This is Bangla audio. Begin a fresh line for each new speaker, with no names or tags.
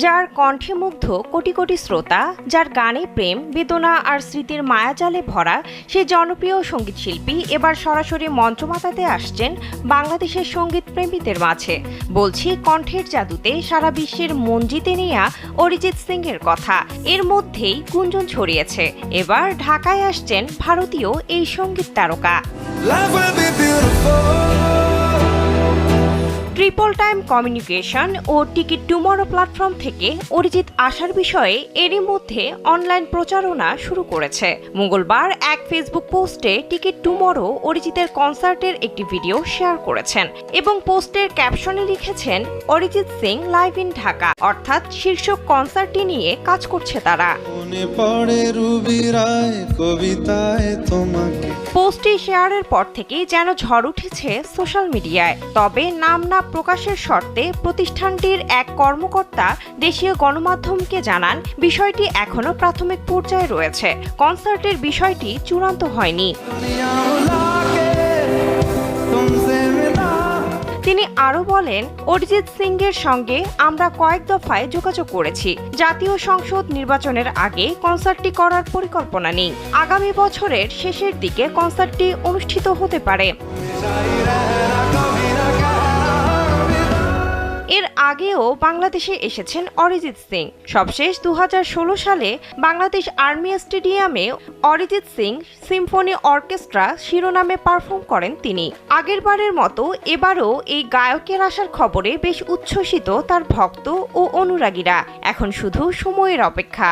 যার কণ্ঠে মুগ্ধ কোটি কোটি শ্রোতা, যার গানে প্রেম, বেদনা আর স্মৃতির মায়াজালে ভরা সেই জনপ্রিয় সঙ্গীতশিল্পী এবার সরাসরি মঞ্চ মাতাতে আসছেন বাংলাদেশের সঙ্গীত প্রেমীদের মাঝে। বলছি কণ্ঠের জাদুতে সারা বিশ্বের মন জিতে নেয়া অরিজিৎ সিং এর কথা। এর মধ্যেই গুঞ্জন ছড়িয়েছে এবার ঢাকায় আসছেন ভারতীয় এই সঙ্গীত তারকা। ট্রিপল টাইম কমিউনিকেশন ও টিকিট টুমরো প্ল্যাটফর্ম থেকে অরিজিৎ আসার বিষয়ে এরই মধ্যে অনলাইন প্রচারণা শুরু করেছে। মঙ্গলবার এক ফেসবুক পোস্টে টিকিট টুমরো অরিজিতের কনসার্টের একটি ভিডিও শেয়ার করেছেন এবং পোস্টের ক্যাপশনে লিখেছেন অরিজিৎ সিং লাইভ ইন ঢাকা, অর্থাৎ শীর্ষক কনসার্টটি নিয়ে কাজ করছে তারা। পোস্টটি শেয়ারের পর থেকেই যেন ঝড় উঠেছে সোশ্যাল মিডিয়ায়। তবে নাম না প্রকাশের শর্তে প্রতিষ্ঠানটির এক কর্মকর্তা দেশীয় গণমাধ্যমকে জানান বিষয়টি এখনো প্রাথমিক পর্যায়ে রয়েছে, কনসার্টের বিষয়টি চূড়ান্ত হয়নি। তিনি আরও বলেন, অরিজিৎ সিং এর সঙ্গে আমরা কয়েক দফায় যোগাযোগ করেছি। জাতীয় সংসদ নির্বাচনের আগে কনসার্টটি করার পরিকল্পনা নেই। আগামী বছরের শেষের দিকে কনসার্টটি অনুষ্ঠিত হতে পারে। এর আগেও বাংলাদেশে এসেছেন অরিজিৎ সিং। সবশেষ 2016 সালে বাংলাদেশ আর্মি স্টেডিয়ামে অরিজিৎ সিং সিম্ফনি অর্কেস্ট্রা শিরোনামে পারফর্ম করেন তিনি। আগেরবারের মতো এবারও এই গায়কের আসার খবরে বেশ উচ্ছ্বসিত তার ভক্ত ও অনুরাগীরা। এখন শুধু সময়ের অপেক্ষা।